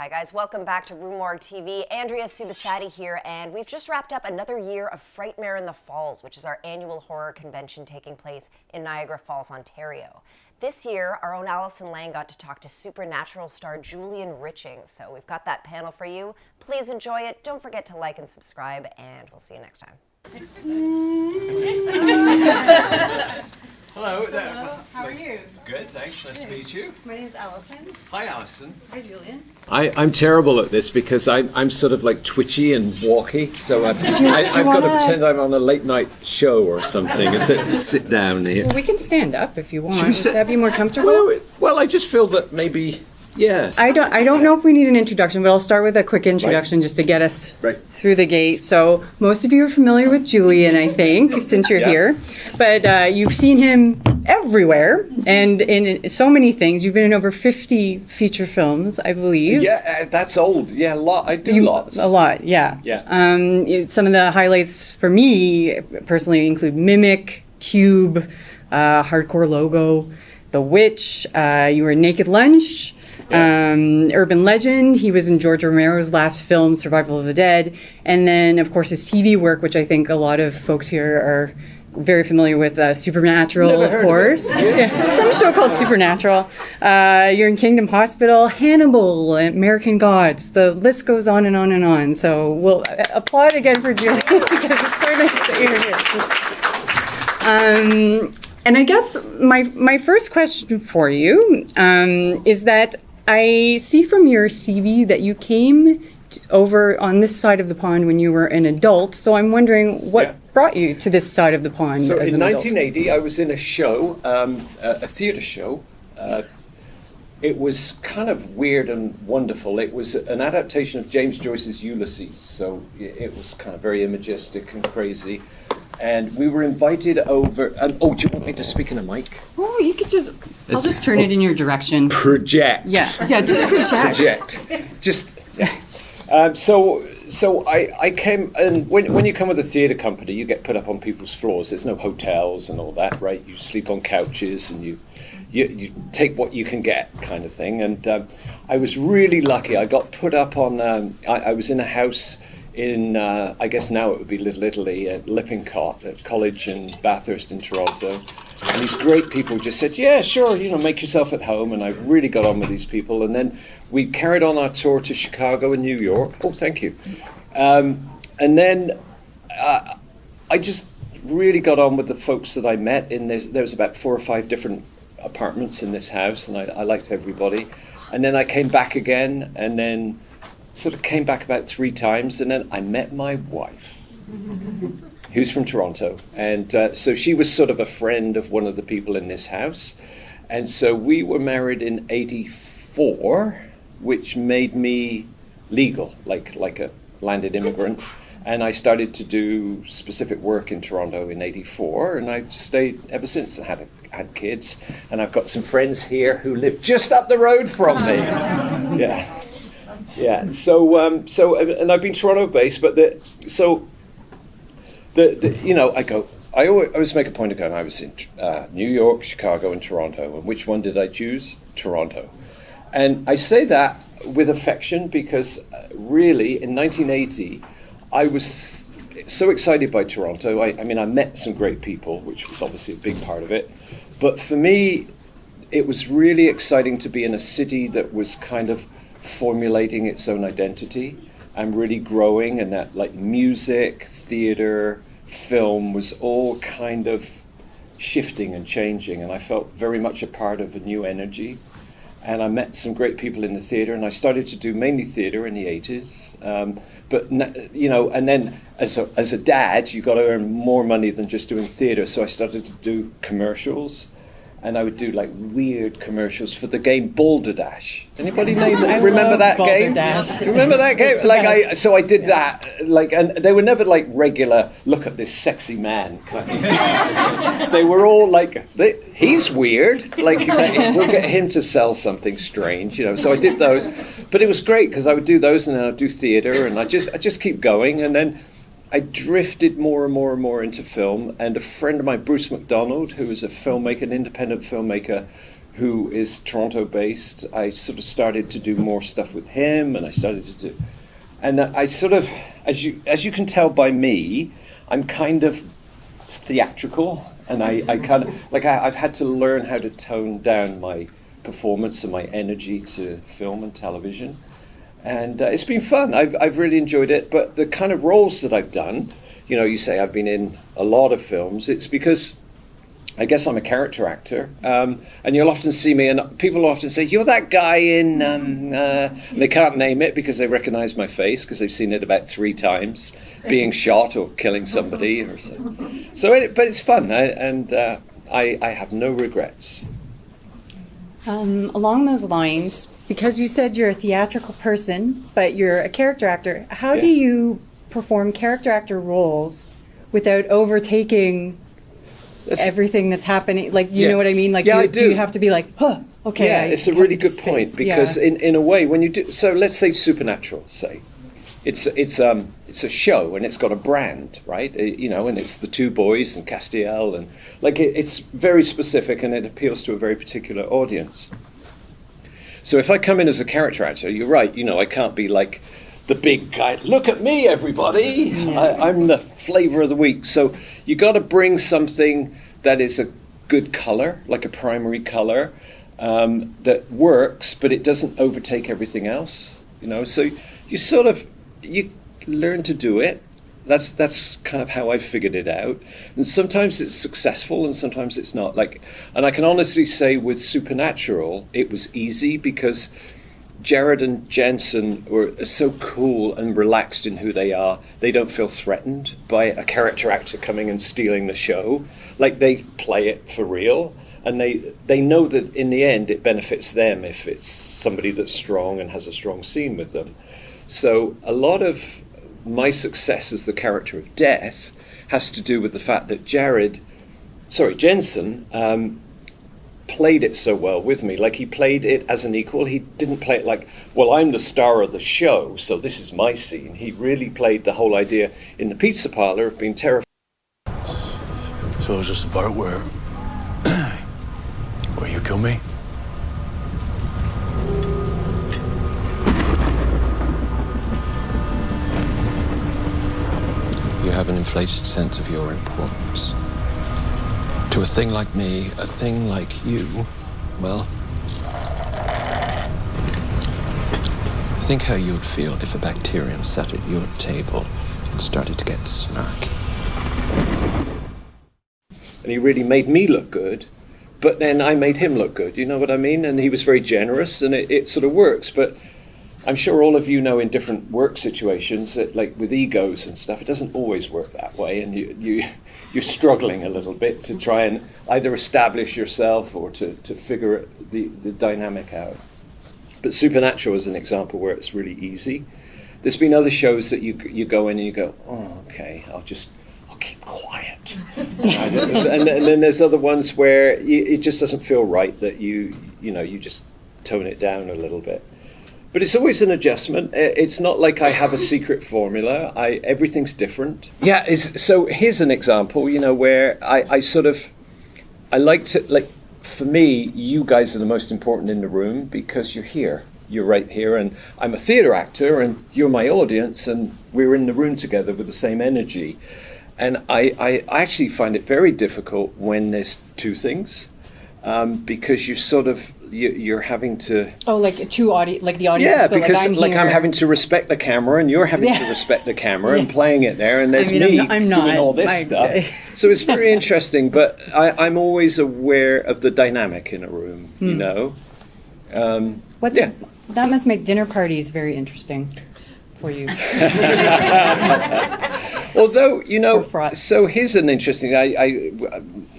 Hi guys, welcome back to RUE MORGUE TV. Andrea Subasati here, and we've just wrapped up another year of FRIGHTMARE in the Falls, which is our annual horror convention taking place in Niagara Falls, Ontario. This year, our own Alison Lang got to talk to Supernatural star Julian Richings, so we've got that panel for you. Please enjoy it. Don't forget to like and subscribe, and we'll see you next time. Hello. Hello. How are you? Good, thanks. Nice to meet you. My name is Alison. Hi, Alison. Hi, Julian. I'm terrible at this because I'm sort of like twitchy and walky, so I've got to pretend I'm on a late night show or something and sit down here. Well, we can stand up if you want. Should we Would sit- that be more comfortable? Well, I just feel that maybe, yes. I don't know if we need an introduction, but I'll start with a quick introduction just to get us Right. through the gate. So most of you are familiar with Julian, I think, since you're Yeah. here. But you've seen him everywhere and in so many things. You've been in over 50 feature films, I believe. Yeah, that's old. Yeah, a lot. I do lots. A lot, yeah. Yeah. Some of the highlights for me personally include Mimic, Cube, Hardcore Logo, The Witch, you were in Naked Lunch, Urban Legend. He was in George Romero's last film, Survival of the Dead. And then, of course, his TV work, which I think a lot of folks here are very familiar with, Supernatural, Never of heard of course. it. Yeah. Some show called Supernatural. You're in Kingdom Hospital, Hannibal, American Gods. The list goes on and on and on. So we'll applaud again for Julie because it's so nice that you're here. And I guess my first question for you is that I see from your CV that you came over on this side of the pond when you were an adult. So I'm wondering what brought you to this side of the pond So as in an adult? 1980, I was in a show, a theatre show. It was kind of weird and wonderful. It was an adaptation of James Joyce's Ulysses, so it was kind of very imagistic and crazy. And we were invited over. Oh, do you want me to speak in a mic? Oh, you could just. I'll just turn it in your direction. Project. Yeah, just project. Just. Yeah. So I came, and when you come with a theatre company, you get put up on people's floors. There's no hotels and all that, right? You sleep on couches and you take what you can get, kind of thing. And I was really lucky. I got put up on. I was in a house in I guess now it would be Little Italy at Lippincott at college in Bathurst in Toronto. And these great people just said, yeah, sure, make yourself at home. And I really got on with these people. And then we carried on our tour to Chicago and New York. Oh, thank you. And then I just really got on with the folks that I met. There was about 4 or 5 different apartments in this house, and I liked everybody. And then I came back again, and then sort of came back about 3 times, and then I met my wife, who's from Toronto. And so she was sort of a friend of one of the people in this house. And so we were married in 84, which made me legal, like a landed immigrant. And I started to do specific work in Toronto in 84, and I've stayed ever since. I had kids, and I've got some friends here who live just up the road from me. Yeah. So and I've been Toronto-based, but I always make a point of going. I was in New York, Chicago, and Toronto. And which one did I choose? Toronto. And I say that with affection because really, in 1980, I was so excited by Toronto. I mean, I met some great people, which was obviously a big part of it. But for me, it was really exciting to be in a city that was kind of formulating its own identity and really growing, and that like music, theater, film was all kind of shifting and changing, and I felt very much a part of a new energy. And I met some great people in the theater, and I started to do mainly theater in the 80s. And then as a dad, you got to earn more money than just doing theater. So I started to do commercials, and I would do like weird commercials for the game Balderdash. Anybody remember that game? Balderdash. Remember that game? So I did that, and they were never like regular. Look at this sexy man. They were all like, he's weird. Like we'll get him to sell something strange, So I did those, but it was great because I would do those, and then I'd do theater, and I just keep going, and then I drifted more and more and more into film, and a friend of mine, Bruce McDonald, who is a filmmaker, an independent filmmaker, who is Toronto-based. I sort of started to do more stuff with him, and I started to do, and I sort of, as you can tell by me, I'm kind of theatrical, and I kind of like I've had to learn how to tone down my performance and my energy to film and television, and it's been fun. I've really enjoyed it. But the kind of roles that I've done, you know, you say I've been in a lot of films. It's because I guess I'm a character actor, and you'll often see me, and people will often say, "You're that guy in," and they can't name it because they recognise my face because they've seen it about 3 times, being shot or killing somebody or something. But it's fun, I have no regrets. Along those lines, because you said you're a theatrical person, but you're a character actor, how do you perform character actor roles without overtaking everything that's happening? Like, you know what I mean? Like, I do you have to be like, huh, okay. Yeah, it's a really good point, because in a way, when you do, so let's say Supernatural, say, it's a show and it's got a brand, right? You know, and it's the 2 boys and Castiel, and like it's very specific and it appeals to a very particular audience. So if I come in as a character actor, you're right, you know, I can't be like the big guy, look at me, everybody, I'm the flavor of the week. So you got to bring something that is a good color, like a primary color, that works, but it doesn't overtake everything else, you know. So you learn to do it. That's kind of how I figured it out. And sometimes it's successful and sometimes it's not. And I can honestly say with Supernatural, it was easy because Jared and Jensen were so cool and relaxed in who they are. They don't feel threatened by a character actor coming and stealing the show. Like, they play it for real, and they know that in the end it benefits them if it's somebody that's strong and has a strong scene with them. So a lot of my success as the character of Death has to do with the fact that Jensen played it so well with me. Like, he played it as an equal. He didn't play it like, well, I'm the star of the show, so this is my scene. He really played the whole idea in the pizza parlor of being terrified. So is this the part where you kill me? You have an inflated sense of your importance. To a thing like me, a thing like you, well, think how you'd feel if a bacterium sat at your table and started to get snarky. And he really made me look good, but then I made him look good, you know what I mean? And he was very generous, and it sort of works. But I'm sure all of you know in different work situations that, like with egos and stuff, it doesn't always work that way, and you're struggling a little bit to try and either establish yourself or to figure the dynamic out. But Supernatural is an example where it's really easy. There's been other shows that you go in and you go, oh, okay, I'll keep quiet. and then there's other ones where it just doesn't feel right, that you just tone it down a little bit. But it's always an adjustment. It's not like I have a secret formula. Everything's different. Yeah, so here's an example, you know, where I like to, like, for me, you guys are the most important in the room because you're here. You're right here, and I'm a theatre actor, and you're my audience, and we're in the room together with the same energy. And I actually find it very difficult when there's 2 things, because you're having to... Oh, like the audience. Yeah, because I'm having to respect the camera, and you're having to respect the camera and playing it there, and there's I'm not doing all this stuff. So it's very interesting, but I'm always aware of the dynamic in a room, you know? That must make dinner parties very interesting for you. Although, you know, so here's an interesting...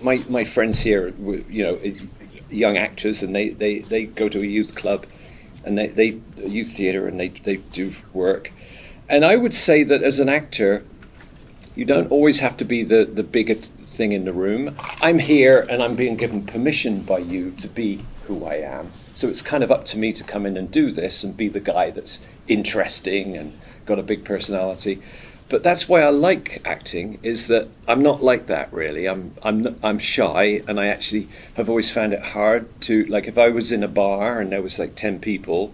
My friends here, you know, young actors, and they go to a youth club, and they youth theatre, and they do work. And I would say that as an actor, you don't always have to be the bigger thing in the room. I'm here, and I'm being given permission by you to be who I am. So it's kind of up to me to come in and do this and be the guy that's interesting and got a big personality. But that's why I like acting, is that I'm not like that really. I'm shy, and I actually have always found it hard to, like, if I was in a bar and there was like 10 people,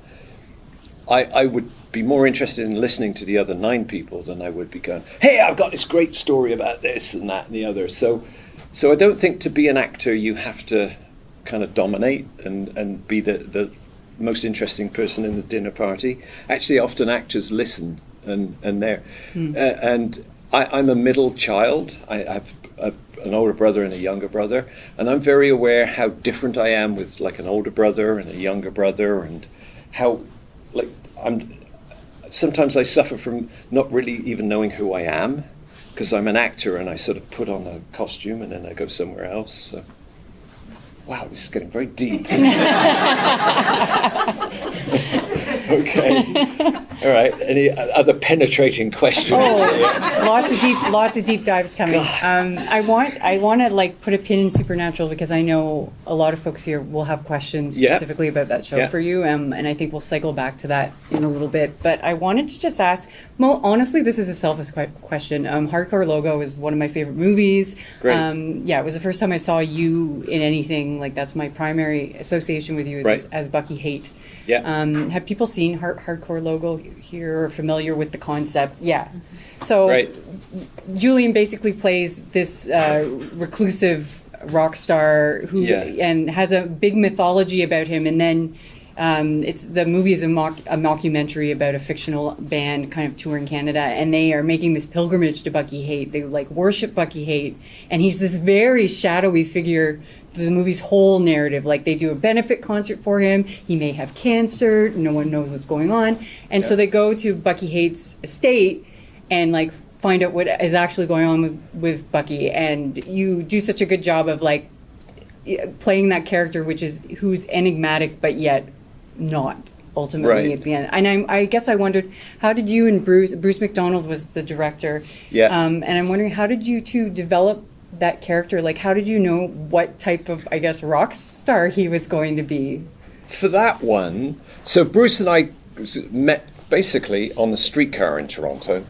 I would be more interested in listening to the other 9 people than I would be going, hey, I've got this great story about this and that and the other. So I don't think to be an actor you have to kind of dominate and be the most interesting person in the dinner party. Actually, often actors listen. And there, and I'm a middle child. I have an older brother and a younger brother, and I'm very aware how different I am with like an older brother and a younger brother, and how like sometimes I suffer from not really even knowing who I am, because I'm an actor and I sort of put on a costume and then I go somewhere else. So. Wow, this is getting very deep. Okay. All right. Any other penetrating questions? Lots of deep dives coming. I want to like put a pin in Supernatural, because I know a lot of folks here will have questions specifically about that show for you, and I think we'll cycle back to that in a little bit. But I wanted to just ask, Mo, honestly, this is a selfish question. Hardcore Logo is one of my favorite movies. Great. It was the first time I saw you in anything. Like, that's my primary association with you as Bucky Haight. Yeah. Have people seen Hardcore Logo here, or familiar with the concept? Yeah. So Julian basically plays this reclusive rock star who and has a big mythology about him, and then the movie is a mockumentary about a fictional band kind of touring Canada, and they are making this pilgrimage to Bucky Haight. They like worship Bucky Haight, and he's this very shadowy figure. The movie's whole narrative, like they do a benefit concert for him. He may have cancer. No one knows what's going on, and so they go to Bucky Haight's estate and like find out what is actually going on with Bucky. And you do such a good job of like playing that character, who's enigmatic but yet not ultimately at the end. And I guess I wondered, how did you and Bruce McDonald was the director? Yeah. And I'm wondering, how did you two develop that character? Like, how did you know what type of, I guess, rock star he was going to be? For that one, so Bruce and I met basically on the streetcar in Toronto.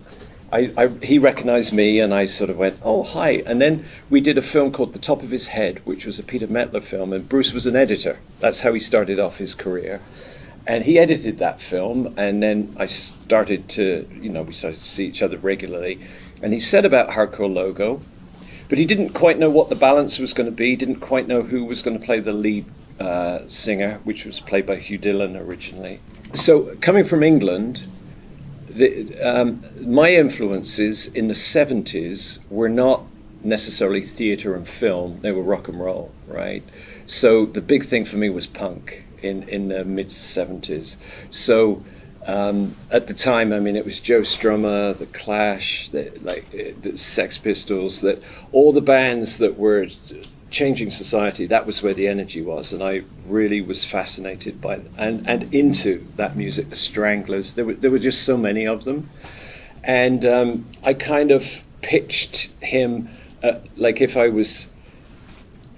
He recognized me, and I sort of went, oh, hi. And then we did a film called The Top of His Head, which was a Peter Mettler film, and Bruce was an editor. That's how he started off his career. And he edited that film, and then we started to see each other regularly. And he said about Hardcore Logo, but he didn't quite know what the balance was going to be, didn't quite know who was going to play the lead singer, which was played by Hugh Dillon originally. So coming from England, my influences in the 70s were not necessarily theatre and film, they were rock and roll, right? So the big thing for me was punk in the mid-70s. So at the time, I mean, it was Joe Strummer, The Clash, the Sex Pistols, that all the bands that were changing society, that was where the energy was. And I really was fascinated by and into that music, the Stranglers. There were just so many of them. And I kind of pitched him, like if I was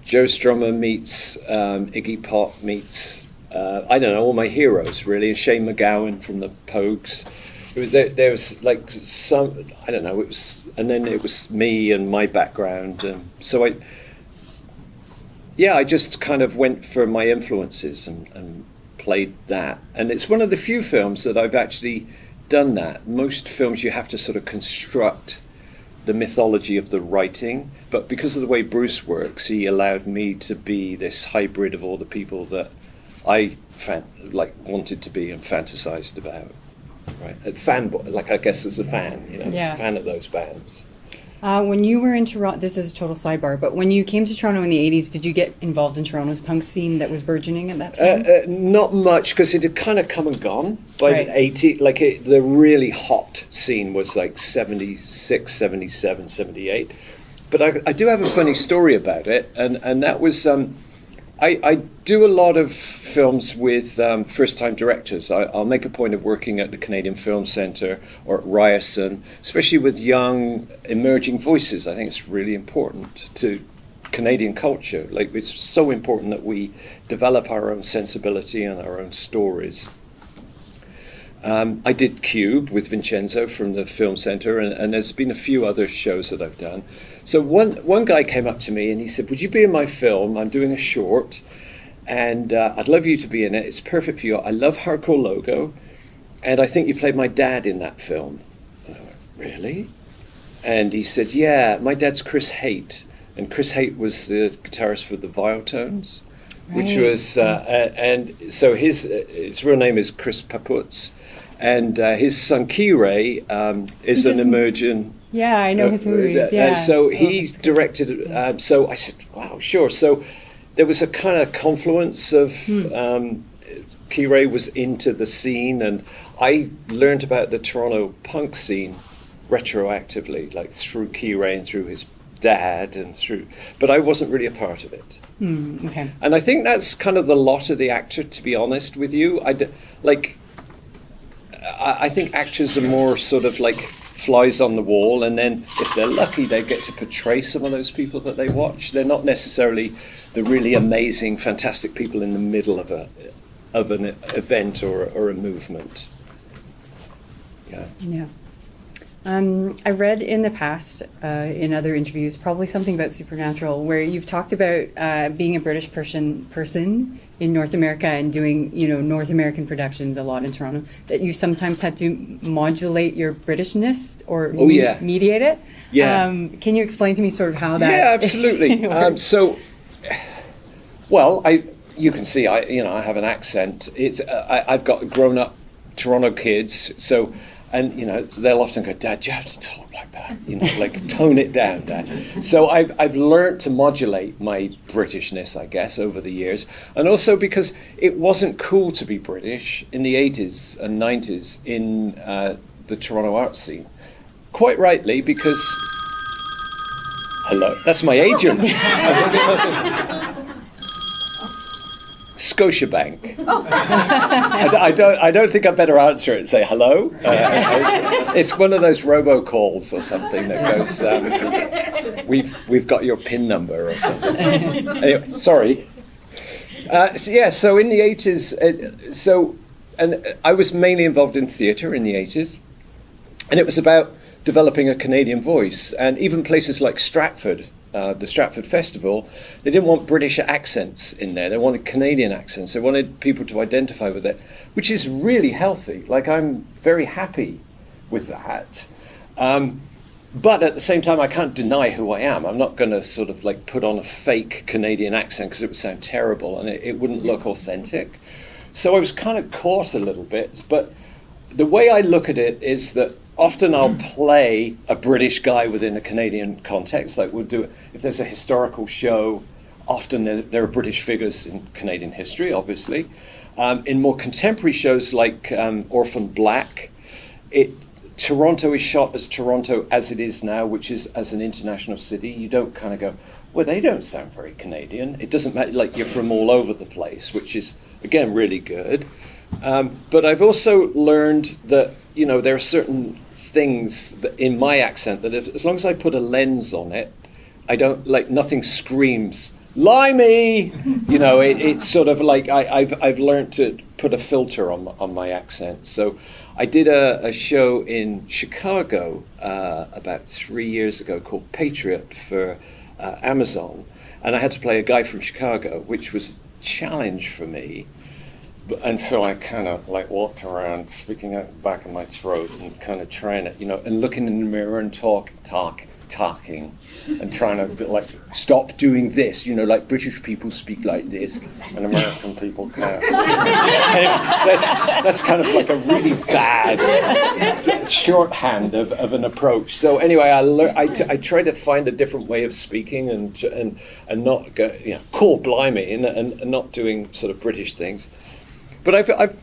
Joe Strummer meets Iggy Pop meets I don't know, all my heroes really, Shane MacGowan from the Pogues. There was like some, I don't know, and then it was me and my background. So I just kind of went for my influences and played that. And it's one of the few films that I've actually done that. Most films you have to sort of construct the mythology of the writing, but because of the way Bruce works, he allowed me to be this hybrid of all the people that I wanted to be and fantasized about, right? A fanboy, like I guess as a fan, a fan of those bands. When you were in Toronto, this is a total sidebar, but when you came to Toronto in the 80s, did you get involved in Toronto's punk scene that was burgeoning at that time? Not much, because it had kind of come and gone by the 80s. The really hot scene was like 76, 77, 78. But I do have a funny story about it, and that was... I do a lot of films with first-time directors. I'll make a point of working at the Canadian Film Centre or at Ryerson, especially with young, emerging voices. I think it's really important to Canadian culture. Like, it's so important that we develop our own sensibility and our own stories. I did Cube with Vincenzo from the Film Center, and there's been a few other shows that I've done. So one guy came up to me and he said, would you be in my film? I'm doing a short, and I'd love you to be in it. It's perfect for you. I love Hardcore Logo, and I think you played my dad in that film. And I went, really? And he said, yeah, my dad's Chris Haight, and Chris Haight was the guitarist for the Viotones, which was, and so his real name is Chris Paputz, and his son Key-Ray is an emerging. Yeah, I know his movies. Yeah. So he directed. So I said, "Wow, sure." So there was a kind of confluence of Key-Ray was into the scene, and I learned about the Toronto punk scene retroactively, like through Key-Ray and through his dad and through. But I wasn't really a part of it. Okay. And I think that's kind of the lot of the actor, to be honest with you. I think actors are more sort of like flies on the wall, and then if they're lucky, they get to portray some of those people that they watch. They're not necessarily the really amazing, fantastic people in the middle of an event or a movement. Yeah. Yeah. I read in the past, in other interviews, probably something about Supernatural, where you've talked about being a British person in North America and doing, North American productions a lot in Toronto, that you sometimes had to modulate your Britishness or mediate it. Yeah. Can you explain to me sort of how that? Yeah, absolutely. You can see I have an accent. I've got grown-up Toronto kids, so. And, they'll often go, Dad, you have to talk like that, like tone it down, Dad. So I've learned to modulate my Britishness, I guess, over the years. And also because it wasn't cool to be British in the 80s and 90s in the Toronto art scene. Quite rightly, because... Hello, that's my agent. Scotiabank. Oh. I don't think I better answer it and say hello. It's one of those robocalls or something that goes, we've got your PIN number or something. Anyway, sorry. So in the 80s, and I was mainly involved in theatre in the 80s, and it was about developing a Canadian voice, and even places like Stratford, the Stratford Festival, they didn't want British accents in there. They wanted Canadian accents. They wanted people to identify with it, which is really healthy. Like, I'm very happy with that. But at the same time, I can't deny who I am. I'm not going to sort of like put on a fake Canadian accent because it would sound terrible and it wouldn't look authentic. So I was kind of caught a little bit. But the way I look at it is that often I'll play a British guy within a Canadian context. Like we'll do it if there's a historical show. Often there are British figures in Canadian history, obviously. In more contemporary shows like Orphan Black, Toronto is shot as Toronto as it is now, which is as an international city. You don't kind of go, well, they don't sound very Canadian. It doesn't matter, like you're from all over the place, which is, again, really good. But I've also learned that, there are certain things that in my accent that as long as I put a lens on it, I don't, like, nothing screams, limey! It's sort of like I've learned to put a filter on my accent. So I did a show in Chicago about 3 years ago called Patriot for Amazon, and I had to play a guy from Chicago, which was a challenge for me. And so I kind of like walked around speaking out the back of my throat and kind of trying to, and looking in the mirror and talking and trying to like stop doing this, like British people speak like this and American people can't. Anyway, that's kind of like a really bad shorthand of an approach. So anyway, I try to find a different way of speaking and not go, cool, blimey, and not doing sort of British things. But I've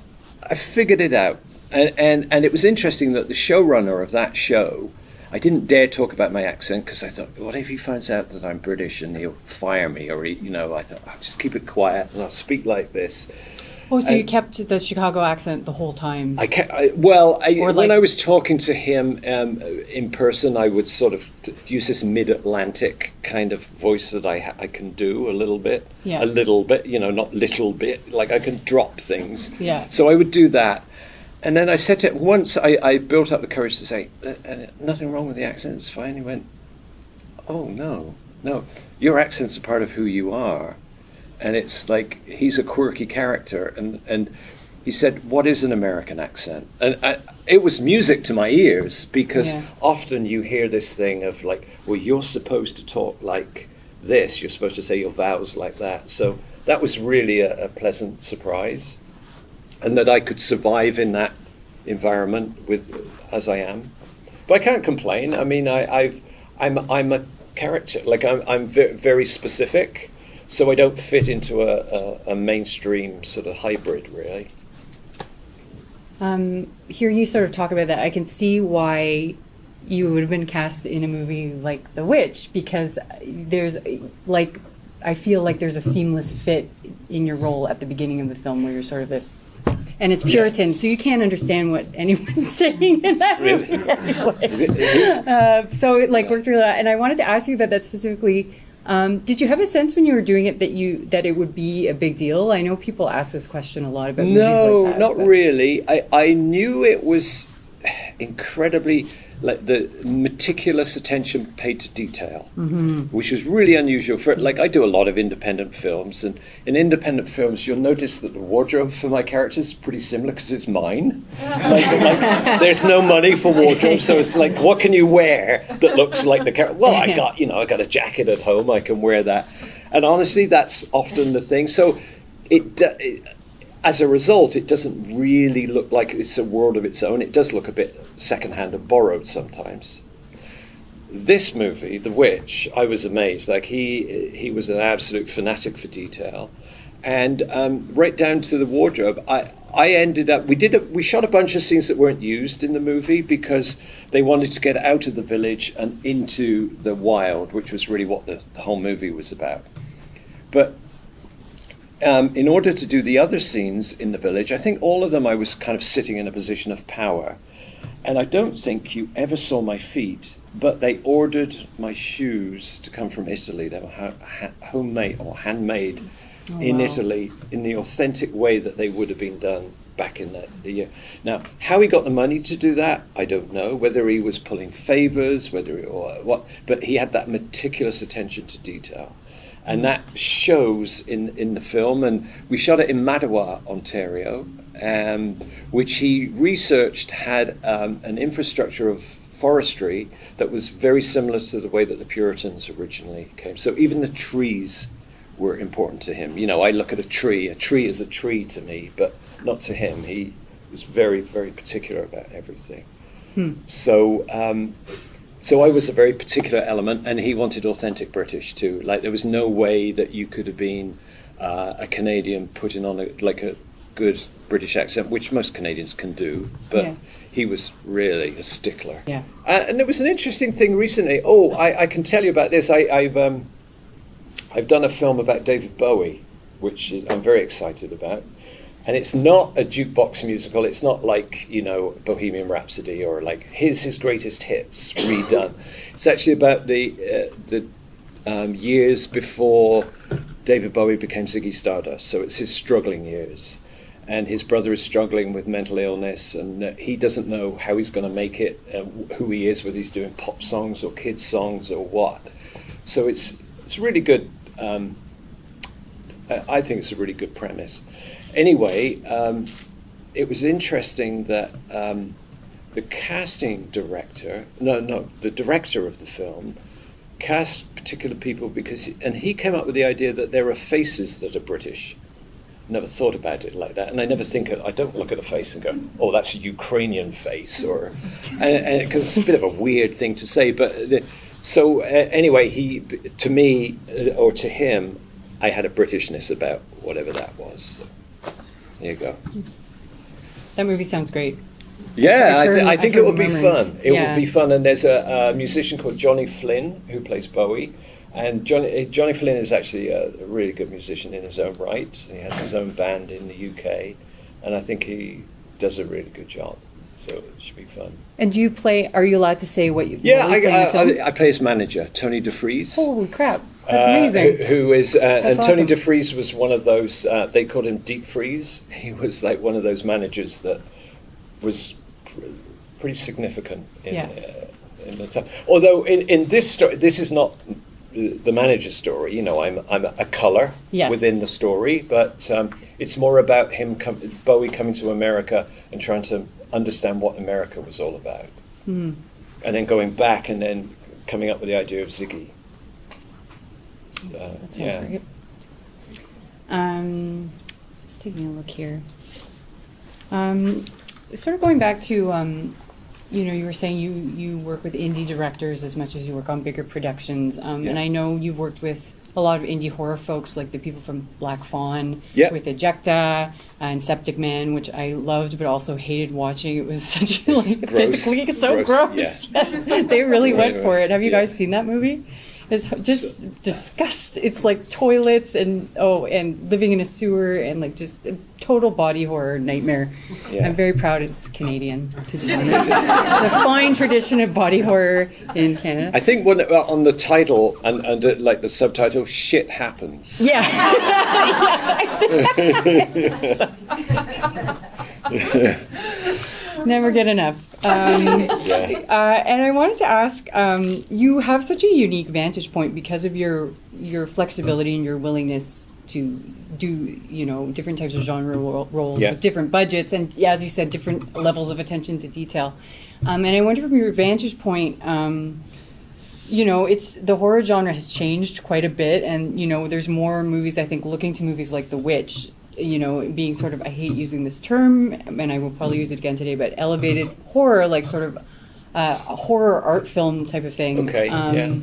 figured it out, and it was interesting that the showrunner of that show, I didn't dare talk about my accent because I thought, what if he finds out that I'm British and he'll fire me, or I thought I'll just keep it quiet and I'll speak like this. Oh, so you kept the Chicago accent the whole time? When I was talking to him in person, I would sort of use this mid-Atlantic kind of voice that I can do a little bit. Yeah. A little bit, not little bit. Like I can drop things. Yeah. So I would do that. And then I said to him, once I built up the courage to say, nothing wrong with the accent, it's fine. He went, oh, no, your accent's a part of who you are. And it's like, he's a quirky character. And he said, what is an American accent? And it was music to my ears, because often you hear this thing of like, well, you're supposed to talk like this, you're supposed to say your vowels like that. So that was really a pleasant surprise. And that I could survive in that environment as I am, but I can't complain. I mean, I'm a character. Like I'm very specific, so I don't fit into a mainstream sort of hybrid, really. Hear you sort of talk about that. I can see why you would have been cast in a movie like The Witch, because there's like, I feel like there's a seamless fit in your role at the beginning of the film, where you're sort of this. And it's Puritan, so you can't understand what anyone's saying in that movie anyway. So it worked really well. And I wanted to ask you about that specifically. Did you have a sense when you were doing it that it would be a big deal? I know people ask this question a lot about movies like that. No, not really. I knew it was incredibly, like, the meticulous attention paid to detail, which was really unusual for, like, I do a lot of independent films, and in independent films you'll notice that the wardrobe for my characters is pretty similar because it's mine. like there's no money for wardrobe, so it's like, what can you wear that looks like the character? Well, I got a jacket at home, I can wear that. And honestly, that's often the thing. So as a result, it doesn't really look like it's a world of its own. It does look a bit secondhand and borrowed sometimes. This movie, The Witch, I was amazed. Like, he was an absolute fanatic for detail, and right down to the wardrobe. I ended up, we shot a bunch of scenes that weren't used in the movie because they wanted to get out of the village and into the wild, which was really what the whole movie was about. But in order to do the other scenes in the village, I think all of them I was kind of sitting in a position of power. And I don't think you ever saw my feet, but they ordered my shoes to come from Italy. They were homemade or handmade in Italy in the authentic way that they would have been done back in the year. Now, how he got the money to do that, I don't know. Whether he was pulling favors, or what, but he had that meticulous attention to detail. And that shows in the film. And we shot it in Mattawa, Ontario, which he researched had an infrastructure of forestry that was very similar to the way that the Puritans originally came. So even the trees were important to him. You know, I look at a tree is a tree to me, but not to him. He was very, very particular about everything. So I was a very particular element, and he wanted authentic British too. Like, there was no way that you could have been a Canadian putting on a good British accent, which most Canadians can do, but he was really a stickler. Yeah. And there was an interesting thing recently. I can tell you about this. I've done a film about David Bowie, which I'm very excited about. And it's not a jukebox musical. It's not like, Bohemian Rhapsody or like his greatest hits redone. It's actually about the years before David Bowie became Ziggy Stardust. So it's his struggling years. And his brother is struggling with mental illness, and he doesn't know how he's going to make it, who he is, whether he's doing pop songs or kids songs or what. So it's really good. I think it's a really good premise. Anyway, it was interesting that the casting director, the director of the film, cast particular people and he came up with the idea that there are faces that are British. Never thought about it like that, and I don't look at a face and go, "Oh, that's a Ukrainian face," or because it's a bit of a weird thing to say. But anyway, to me or to him, I had a Britishness about whatever that was. So, there you go. That movie sounds great. Yeah, I think it would be fun. It would be fun. And there's a musician called Johnny Flynn who plays Bowie. And Johnny Flynn is actually a really good musician in his own right. He has his own band in the UK. And I think he does a really good job. So it should be fun. And are you allowed to say what you Yeah, I play his manager, Tony DeFries. Holy crap. That's amazing. Who is, and awesome. Tony DeFries was one of those, they called him Deep Freeze. He was like one of those managers that was pretty significant in, Yeah. In the time. Although in this story, this is not the manager's story. You know, I'm a color Yes. within the story, but it's more about him, Bowie coming to America and trying to understand what America was all about, and then going back and then coming up with the idea of Ziggy. That sounds very good. Just taking a look here. Sort of going back to, you know, you were saying you work with indie directors as much as you work on bigger productions. And I know you've worked with a lot of indie horror folks, like the people from Black Fawn, with Ejecta and Septic Man, which I loved but also hated watching. It was such like physically so gross. Yeah. Yes. They really went for it. Have you guys seen that movie? It's just disgust. It's like toilets and living in a sewer and like just a total body horror nightmare. Yeah. I'm very proud it's Canadian, to be honest. The fine tradition of body horror in Canada. I think on the title and like the subtitle, shit happens. Yeah. Never get enough. And I wanted to ask, you have such a unique vantage point because of your flexibility and your willingness to do, you know, different types of genre roles with different budgets and, as you said, different levels of attention to detail. And I wonder from your vantage point, you know, the horror genre has changed quite a bit, and you know, there's more movies, I think, looking to movies like The Witch, you know, being sort of, I hate using this term, and I will probably use it again today, but elevated horror, like sort of a horror art film type of thing. Okay, yeah.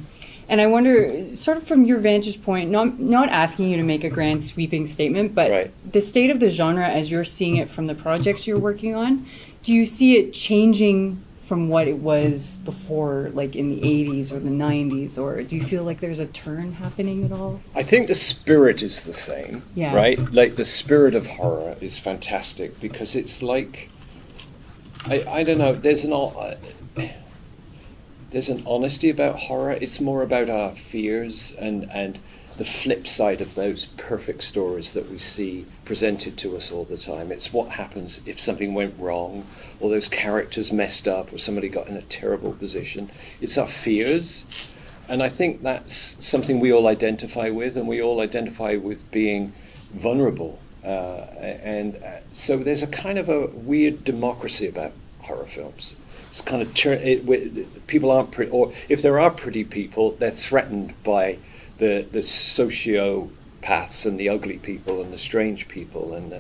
And I wonder, sort of from your vantage point, not asking you to make a grand sweeping statement, but the state of the genre as you're seeing it from the projects you're working on, do you see it changing from what it was before, like in the 80s or the 90s, or do you feel like there's a turn happening at all? I think the spirit is the same, right? Like the spirit of horror is fantastic because it's like, I don't know, there's an honesty about horror. It's more about our fears and the flip side of those perfect stories that we see presented to us all the time. It's what happens if something went wrong, or those characters messed up, or somebody got in a terrible position. It's our fears. And I think that's something we all identify with, and we all identify with being vulnerable. So there's a kind of a weird democracy about horror films. It's kind of people aren't pretty, or if there are pretty people, they're threatened by the sociopaths and the ugly people and the strange people and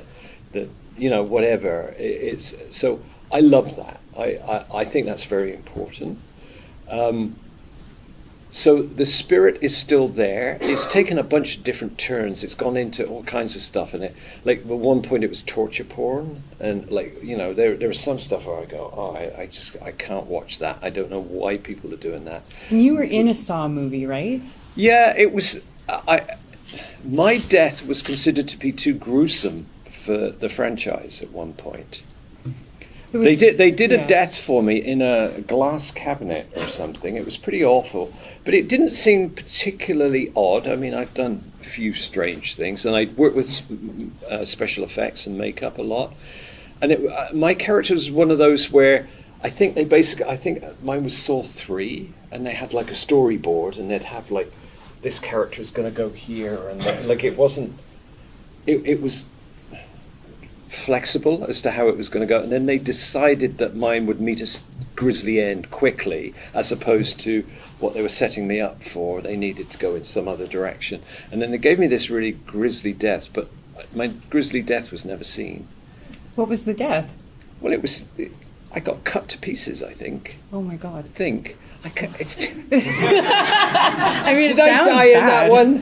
the you know, whatever. So I love that. I think that's very important. So the spirit is still there. It's taken a bunch of different turns. It's gone into all kinds of stuff in it. Like at one point it was torture porn, and like, you know, there was some stuff where I go, oh, I can't watch that. I don't know why people are doing that. And you were in a Saw movie, right? Yeah, it was. My death was considered to be too gruesome for the franchise at one point. They did a death for me in a glass cabinet or something. It was pretty awful, but it didn't seem particularly odd. I mean, I've done a few strange things, and I worked with special effects and makeup a lot. And my character was one of those where I think mine was Saw 3, and they had like a storyboard, and they'd have like, this character is going to go here, and like it wasn't. It was flexible as to how it was going to go, and then they decided that mine would meet a grisly end quickly, as opposed to what they were setting me up for. They needed to go in some other direction, and then they gave me this really grisly death, but my grisly death was never seen. What was the death? Well, I got cut to pieces, I think. Oh my God. I think. I mean, it Did I sounds die in bad. that one?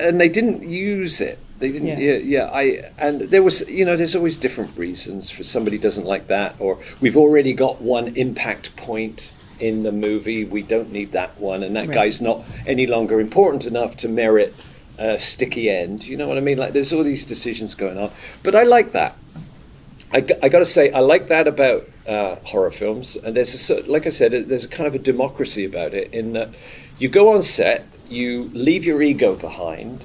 And they didn't use it. They didn't. And there was, you know, there's always different reasons for somebody doesn't like that, or we've already got one impact point in the movie. We don't need that one, and that guy's not any longer important enough to merit a sticky end. You know what I mean? Like, there's all these decisions going on, but I like that. I got to say, I like that about horror films, and like I said, there's a kind of a democracy about it in that you go on set, you leave your ego behind.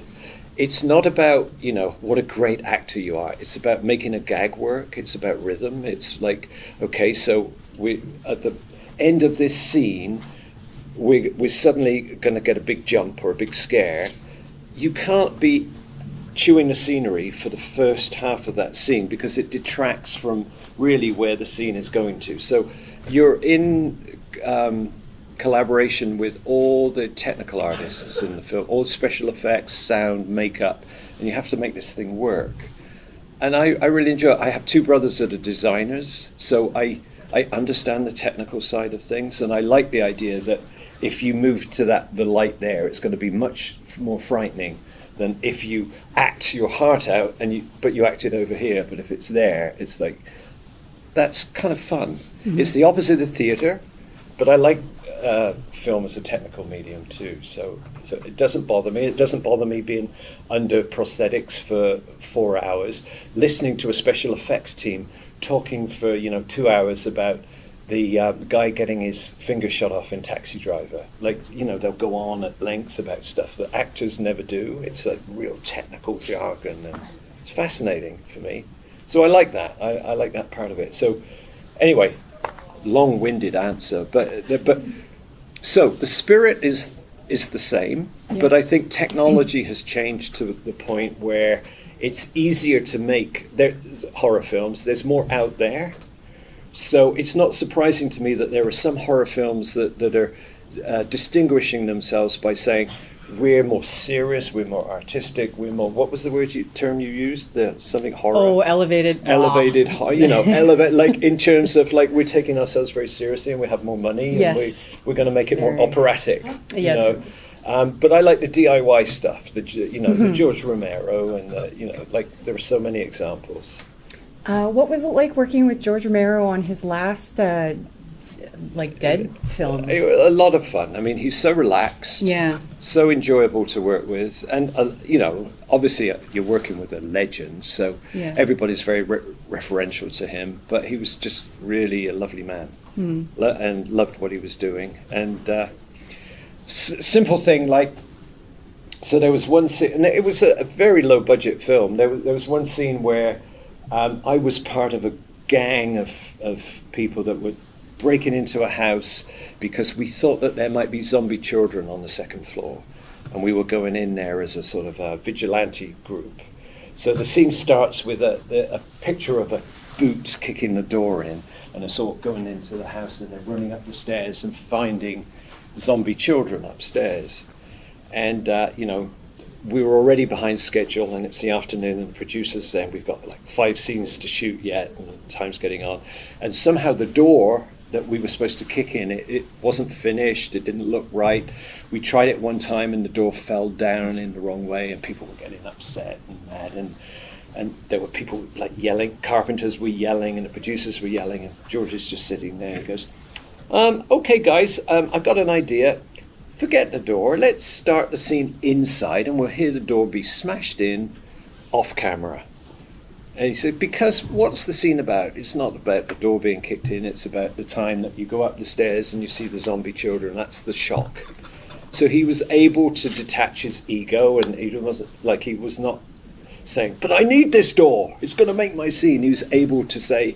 it's not about, you know, what a great actor you are. It's about making a gag work. It's about rhythm. It's like, okay, so we at the end of this scene, we're suddenly going to get a big jump or a big scare. You can't be chewing the scenery for the first half of that scene because it detracts from really where the scene is going to. So you're in collaboration with all the technical artists in the film, all the special effects, sound, makeup, and you have to make this thing work. And I really enjoy it. I have two brothers that are designers, so I understand the technical side of things, and I like the idea that if you move to the light there, it's going to be much more frightening than if you act your heart out but you act it over here. But if it's there, it's like, that's kind of fun. Mm-hmm. It's the opposite of theatre, but I like film as a technical medium too. So it doesn't bother me. It doesn't bother me being under prosthetics for 4 hours, listening to a special effects team talking for 2 hours about the guy getting his finger shot off in Taxi Driver. Like, they'll go on at length about stuff that actors never do. It's like real technical jargon, and it's fascinating for me. So I like that. I like that part of it. So anyway, long-winded answer, but so the spirit is the same, but I think technology has changed to the point where it's easier to make horror films. There's more out there. So it's not surprising to me that there are some horror films that are distinguishing themselves by saying, we're more serious, we're more artistic, we're more, what was the term you used? Something horror? Oh, elevated. Elevated, elevate, like in terms of like we're taking ourselves very seriously and we have more money. Yes. And we're going to make it more operatic. Yes. But I like the DIY stuff, the George Romero, and like there are so many examples. What was it like working with George Romero on his last Dead film? A lot of fun. I mean, he's so relaxed, so enjoyable to work with, and obviously you're working with a legend, so everybody's very referential to him. But he was just really a lovely man, and loved what he was doing. And simple thing like, so there was one scene, and it was a very low budget film. There was one scene where I was part of a gang of people that were breaking into a house because we thought that there might be zombie children on the second floor, and we were going in there as a sort of a vigilante group. So the scene starts with a picture of a boot kicking the door in, and us all going into the house, and they're running up the stairs and finding zombie children upstairs. And we were already behind schedule, and it's the afternoon, and the producer's saying we've got like 5 scenes to shoot yet, and time's getting on. And somehow the door that we were supposed to kick in, it wasn't finished, it didn't look right. We tried it one time and the door fell down in the wrong way, and people were getting upset and mad, and there were people like yelling, carpenters were yelling, and the producers were yelling, and George is just sitting there. He goes, okay guys, I've got an idea. Forget the door, let's start the scene inside, and we'll hear the door be smashed in off camera. And he said, because what's the scene about? It's not about the door being kicked in, it's about the time that you go up the stairs and you see the zombie children. That's the shock. So he was able to detach his ego, and he was not saying, but I need this door, it's going to make my scene. He was able to say,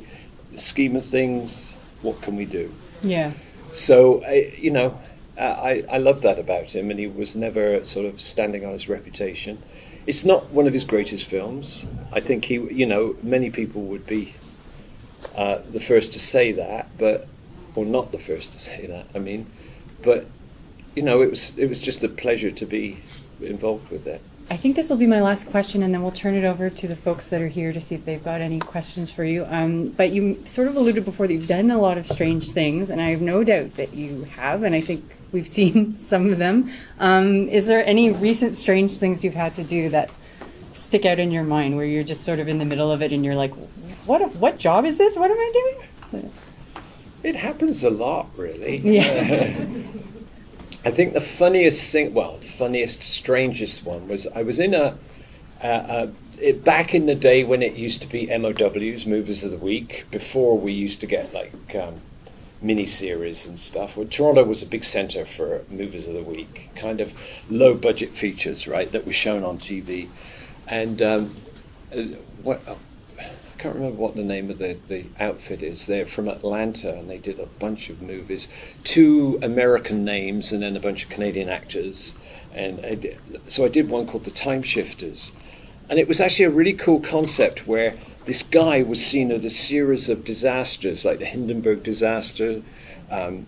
the scheme of things, what can we do? Yeah. So, I love that about him, and he was never sort of standing on his reputation. It's not one of his greatest films. I think many people would be the first to say that, or not the first to say that. I mean, but it was just a pleasure to be involved with that. I think this will be my last question, and then we'll turn it over to the folks that are here to see if they've got any questions for you. But you sort of alluded before that you've done a lot of strange things, and I have no doubt that you have, and I think we've seen some of them. Is there any recent strange things you've had to do that stick out in your mind, where you're just sort of in the middle of it and you're like, what job is this? What am I doing? It happens a lot, really. Yeah. I think the funniest, strangest one was I was in back in the day when it used to be MOWs, Movies of the Week, before we used to get like miniseries and stuff. Well, Toronto was a big centre for movies of the week, kind of low budget features, right, that were shown on TV. And I can't remember what the name of the outfit is. They're from Atlanta, and they did a bunch of movies, 2 American names and then a bunch of Canadian actors. And so I did one called The Time Shifters. And it was actually a really cool concept where this guy was seen at a series of disasters, like the Hindenburg disaster, and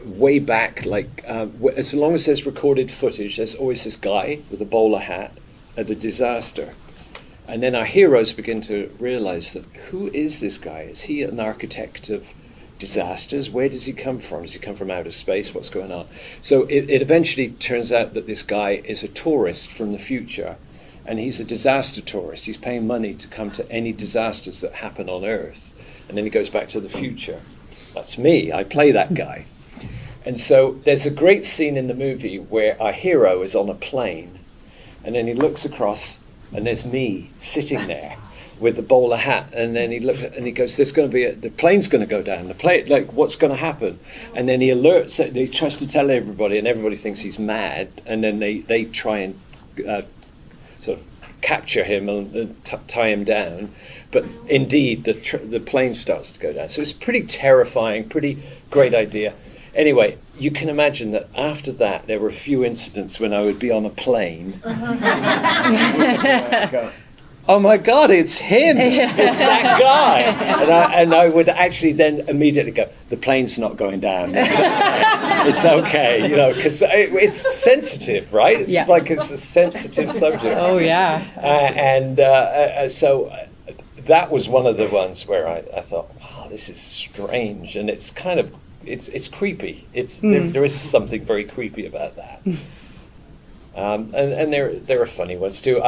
way back, like as long as there's recorded footage, there's always this guy with a bowler hat at a disaster. And then our heroes begin to realize that who is this guy? Is he an architect of disasters? Where does he come from? Does he come from outer space? What's going on? So it eventually turns out that this guy is a tourist from the future, and he's a disaster tourist. He's paying money to come to any disasters that happen on Earth. And then he goes back to the future. That's me. I play that guy. And so there's a great scene in the movie where our hero is on a plane, and then he looks across, and there's me sitting there with the bowler hat, and then he looks and he goes, "There's going to be the plane's going to go down. The plane, like, what's going to happen?" And then he alerts. He tries to tell everybody, and everybody thinks he's mad. And then they try and sort of capture him and tie him down. But indeed, the plane starts to go down. So it's pretty terrifying, pretty great idea. Anyway, you can imagine that after that, there were a few incidents when I would be on a plane. Go, "Oh my God, it's him! It's that guy!" And I would actually then immediately go, "The plane's not going down. It's okay, it's okay," you know, because it's sensitive, right? It's like it's a sensitive subject. Oh yeah. So that was one of the ones where I thought, "Wow, this is strange," and it's kind of it's creepy. There is something very creepy about that. And there are funny ones too.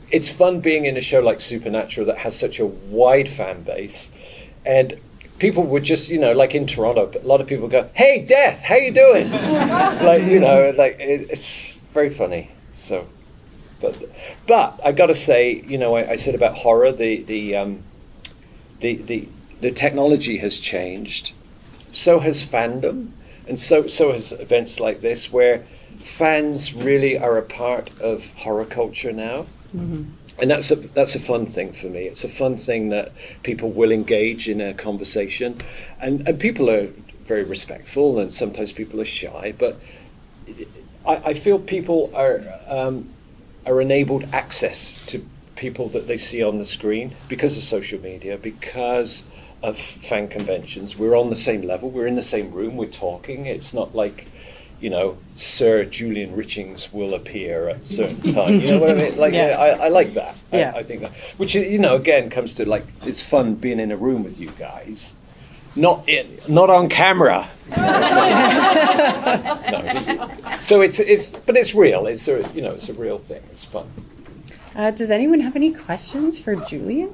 It's fun being in a show like Supernatural that has such a wide fan base, and people would just, like in Toronto, a lot of people go, "Hey, Death, how you doing?" It's very funny. So, but I got to say, I said about horror, the technology has changed. So has fandom, and so has events like this, where fans really are a part of horror culture now. Mm-hmm. And that's a fun thing for me. It's a fun thing that people will engage in a conversation, and people are very respectful, and sometimes people are shy, but I feel people are enabled access to people that they see on the screen because of social media, because of fan conventions. We're on the same level, we're in the same room, we're talking. It's not like, Sir Julian Richtings will appear at a certain time. You know what I mean? I like that. Yeah. I think that, which, again, comes to, like, it's fun being in a room with you guys. Not on camera. No. So but it's real. It's a real thing. It's fun. Does anyone have any questions for Julian?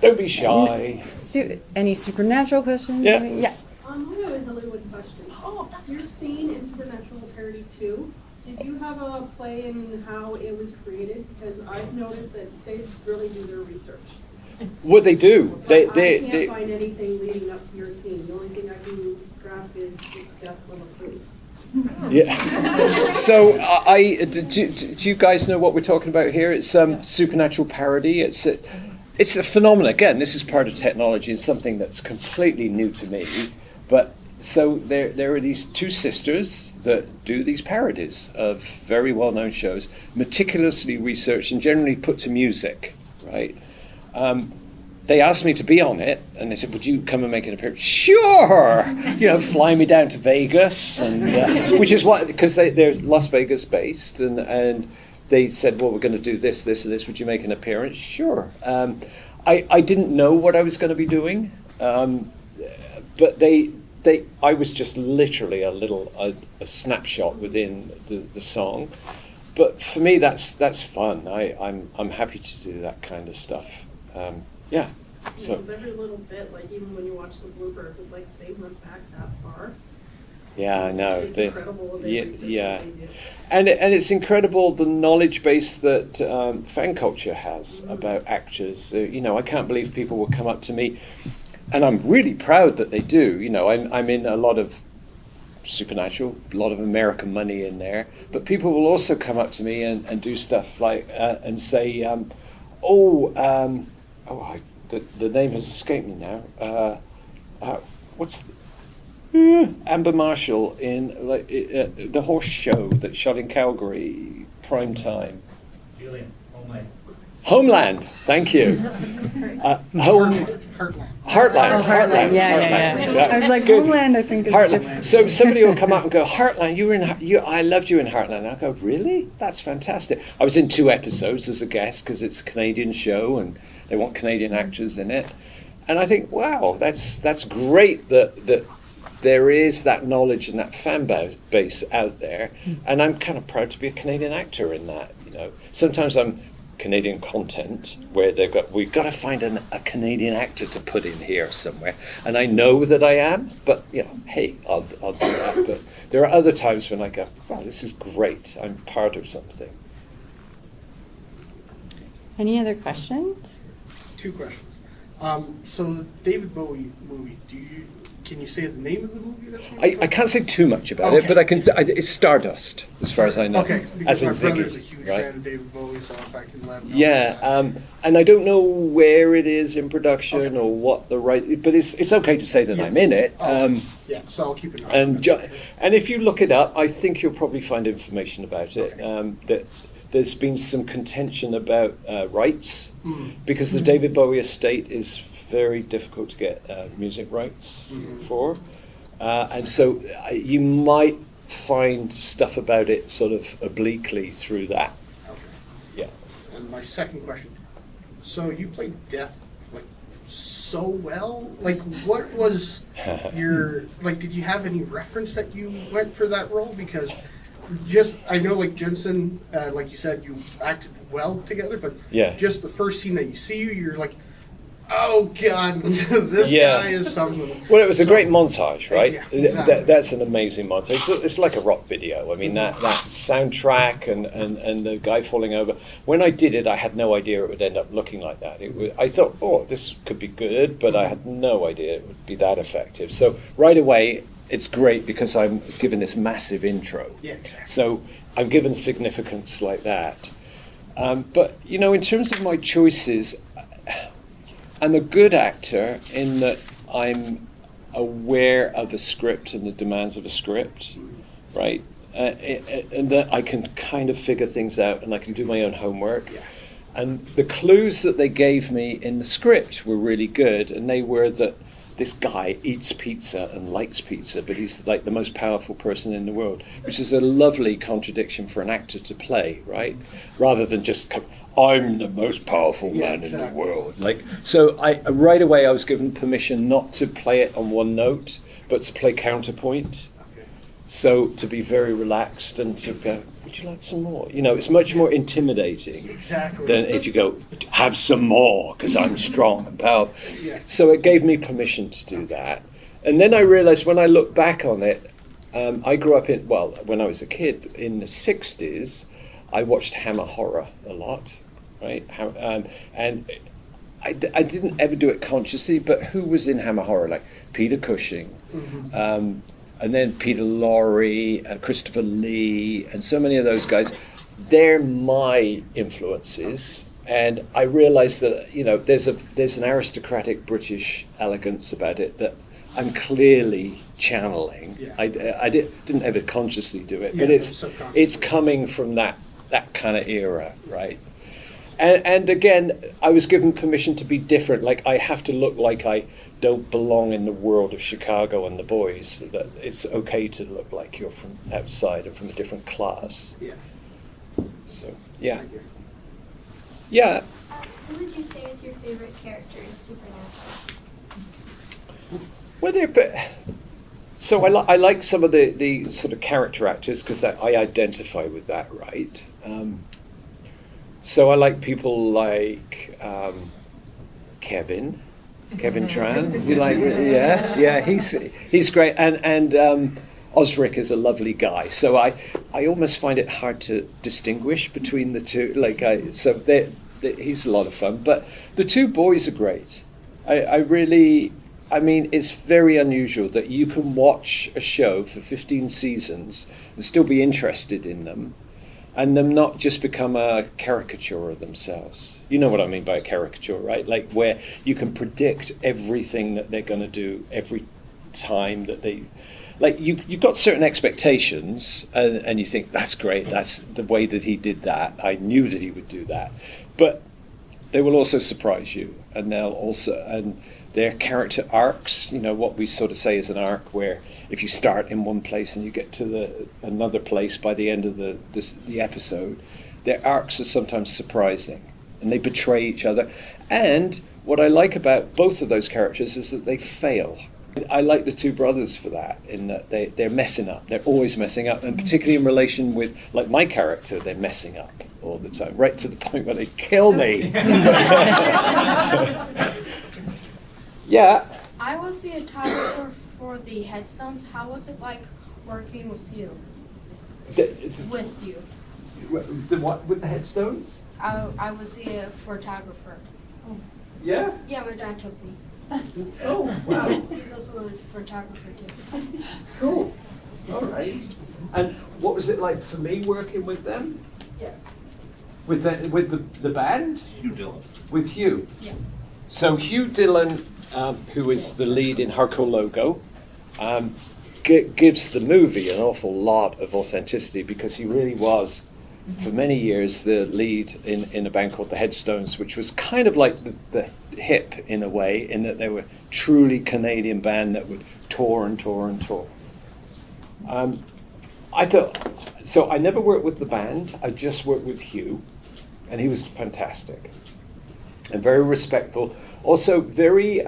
Don't be shy. Any supernatural questions? Yeah. Yeah. I have a Hollywood question. Oh, that's your scene in Supernatural Parody 2. Did you have a play in how it was created? Because I've noticed that they really do their research. What they do, I can't find anything leading up to your scene. The only thing I can grasp is the guest level food. Yeah. So do you guys know what we're talking about here? It's Supernatural Parody. It's a phenomenon. Again, this is part of technology and something that's completely new to me. But so there are these 2 sisters that do these parodies of very well-known shows, meticulously researched and generally put to music, right? They asked me to be on it, and they said, "Would you come and make an appearance?" Sure! Fly me down to Vegas, and which is what, because they're Las Vegas based, and they said, "Well, we're going to do this, this, and this. Would you make an appearance?" Sure. I didn't know what I was going to be doing, but I was just literally a snapshot within the song. But for me, that's fun. I'm happy to do that kind of stuff. Yeah. So because every little bit, like even when you watch the bloopers, it's like they went back that far. Yeah, I know. It's incredible. Yeah. And it's incredible the knowledge base that fan culture has about actors. I can't believe people will come up to me. and I'm really proud that they do. You know, I'm in a lot of Supernatural, a lot of American money in there, but people will also come up to me and do stuff like and say, the name has escaped me now. What's Amber Marshall in the horse show that shot in Calgary, prime time? Julian, Homeland. Thank you. Heartland. Heartland. Oh, Heartland. Yeah. I was like, Good. Homeland, I think is Heartland. different. So somebody will come out and go, Heartland, I loved you in Heartland. I go, really? That's fantastic. I was in 2 episodes as a guest because it's a Canadian show and they want Canadian actors in it. And I think, wow, that's great that there is that knowledge and that fan base out there. And I'm kind of proud to be a Canadian actor in that. You know, sometimes I'm Canadian content where we've got to find a Canadian actor to put in here somewhere, and I know that I am, but you know, hey, I'll do that. But there are other times when I go, wow, this is great, I'm part of something. Any other questions? 2 questions. So the David Bowie movie, can you say the name of the movie that's going to I can't say too much about it, but it's Stardust, as far as I know. Okay, as because in my brother's a Ziggy, huge right? fan of David Bowie, so if I can let him know. Yeah, and I don't know where it is in production or what the right, but it's okay to say that I'm in it. Yeah, so I'll keep it on. And if you look it up, I think you'll probably find information about it. That there's been some contention about rights because the David Bowie estate is very difficult to get music rights for, and so you might find stuff about it sort of obliquely through that. Okay. Yeah. And my second question, so you played Death like so well? Like, what was your, like, did you have any reference that you went for that role? Because I know, like, Jensen, like you said, you acted well together, but just the first scene that you see, you're like, oh God, this guy is something. Well, it was a great montage, right? Yeah, exactly. That's an amazing montage. It's like a rock video. I mean, that soundtrack and the guy falling over. When I did it, I had no idea it would end up looking like that. I thought, oh, this could be good, but I had no idea it would be that effective. So right away, it's great because I'm given this massive intro. Yeah, exactly. So I'm given significance like that. But, you know, in terms of my choices, I'm a good actor in that I'm aware of a script and the demands of a script, right? And that I can kind of figure things out and I can do my own homework. Yeah. And the clues that they gave me in the script were really good, and they were that this guy eats pizza and likes pizza, but he's like the most powerful person in the world, which is a lovely contradiction for an actor to play, right? Rather than just I'm the most powerful man in the world. Like, so right away I was given permission not to play it on one note, but to play counterpoint. Okay. So to be very relaxed and to go, would you like some more? You know, it's much more intimidating Exactly. than if you go, have some more, because I'm strong and powerful. Yeah. So it gave me permission to do that. And then I realized when I look back on it, I grew up when I was a kid in the 60s, I watched Hammer horror a lot. Right, and I didn't ever do it consciously, but who was in Hammer horror? Like Peter Cushing, and then Peter Lorre, Christopher Lee, and so many of those guys. They're my influences, and I realized that, you know, there's an aristocratic British elegance about it that I'm clearly channeling. Yeah. I didn't ever consciously do it, Yeah, but it's subconsciously. coming from that kind of era, right? And again, I was given permission to be different. Like, I have to look like I don't belong in the world of Chicago and the boys. That it's okay to look like you're from outside and from a different class. Yeah. So, yeah. Thank you. Yeah. Who would you say is your favorite character in Supernatural? So I like some of the sort of character actors because I identify with that, right? So I like people like Kevin Tran. You like? Yeah. He's great, and Osric is a lovely guy. So I almost find it hard to distinguish between the two. He's a lot of fun. But the two boys are great. I really I mean, it's very unusual that you can watch a show for 15 seasons and still be interested in them, and them not just become a caricature of themselves. You know what I mean by a caricature, right? Like where you can predict everything that they're going to do every time that they... Like you've got certain expectations, and you think, that's great, that's the way that he did that. I knew that he would do that. But they will also surprise you, and and their character arcs, you know, what we sort of say is an arc, where if you start in one place and you get to another place by the end of the episode, their arcs are sometimes surprising, and they betray each other. And what I like about both of those characters is that they fail. I like the two brothers for that, in that they're messing up. They're always messing up, and particularly in relation with, like my character, they're messing up all the time, right to the point where they kill me. Yeah. I was the photographer for the headstones. How was it like working with you? With you. The what with the headstones? I was the photographer. Yeah. Yeah, my dad took me. Oh wow. He's also a photographer too. Cool. All right. And what was it like for me working with them? Yes. With the band? Hugh Dillon. With Hugh. Yeah. So Hugh Dillon, who is the lead in Hardcore Logo, gives the movie an awful lot of authenticity, because he really was, for many years, the lead in a band called the Headstones, which was kind of like the Hip in a way, in that they were truly Canadian band that would tour and tour and tour. So I never worked with the band, I just worked with Hugh, and he was fantastic and very respectful. Also very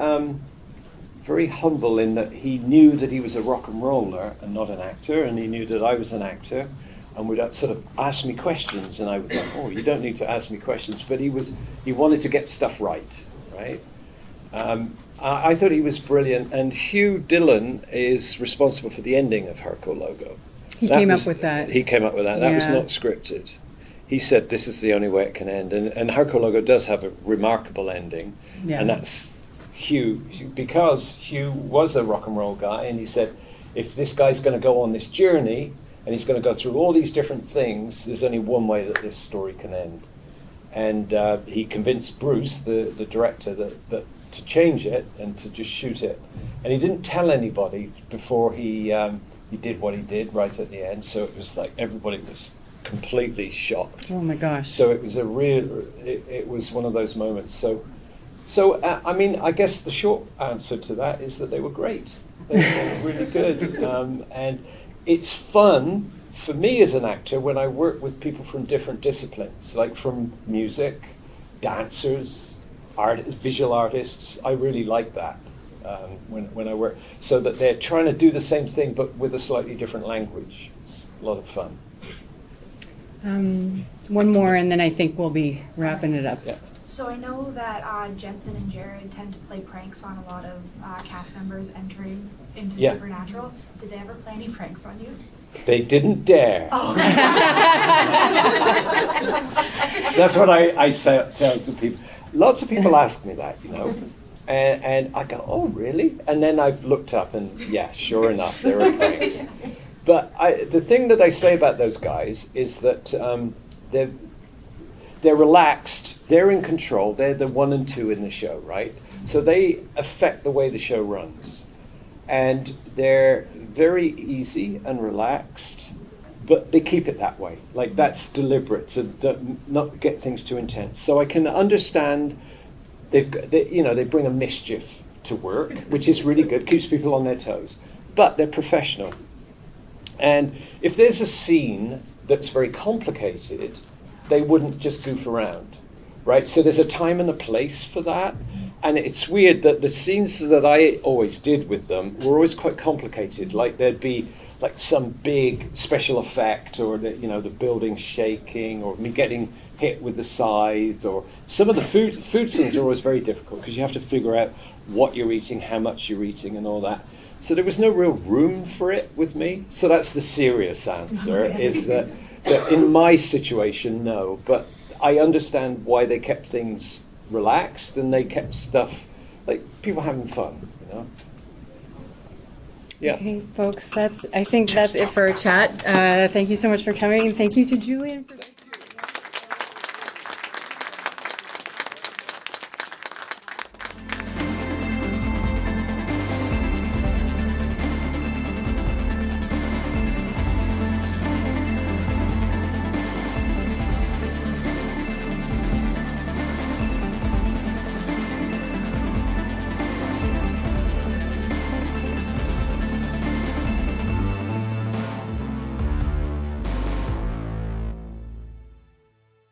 humble, in that he knew that he was a rock and roller and not an actor, and he knew that I was an actor, and would sort of ask me questions, and I would go, oh, you don't need to ask me questions, but he wanted to get stuff right? I thought he was brilliant, and Hugh Dillon is responsible for the ending of Hardcore Logo. He came up with that. He came up with that. That was Yeah. not scripted. He said this is the only way it can end, and Hardcore Logo does have a remarkable ending, Yeah. and that's Hugh, because Hugh was a rock and roll guy, and he said, if this guy's going to go on this journey, and he's going to go through all these different things, there's only one way that this story can end. And he convinced Bruce, the director, that to change it and to just shoot it. And he didn't tell anybody before he did what he did right at the end. So it was like everybody was completely shocked. Oh my gosh. So it was it was one of those moments. So I mean, I guess the short answer to that is that they were great. They were really good. And it's fun for me as an actor when I work with people from different disciplines, like from music, dancers, visual artists. I really like that when I work, so that they're trying to do the same thing but with a slightly different language. It's a lot of fun. One more, and then I think we'll be wrapping it up. Yeah. So I know that Jensen and Jared tend to play pranks on a lot of cast members entering into Yeah. Supernatural. Did they ever play any pranks on you? They didn't dare. Oh. That's what I tell to people. Lots of people ask me that, you know, and I go, oh, really? And then I've looked up, and yeah, sure enough, there are pranks. But the thing that I say about those guys is that they're relaxed, they're in control, they're the 1 and 2 in the show, right? So they affect the way the show runs. And they're very easy and relaxed, but they keep it that way. Like, that's deliberate, to not get things too intense. So I can understand they bring a mischief to work, which is really good, keeps people on their toes. But they're professional. And if there's a scene that's very complicated, they wouldn't just goof around, right? So there's a time and a place for that. And it's weird that the scenes that I always did with them were always quite complicated. Like, there'd be like some big special effect, or the building shaking, or me getting hit with the scythe, or some of the food scenes are always very difficult, because you have to figure out what you're eating, how much you're eating, and all that. So there was no real room for it with me. So that's the serious answer, is that in my situation, no. But I understand why they kept things relaxed, and they kept stuff like people having fun. know. Yeah. Okay, folks, I think that's it for our chat. Thank you so much for coming. Thank you to Julian for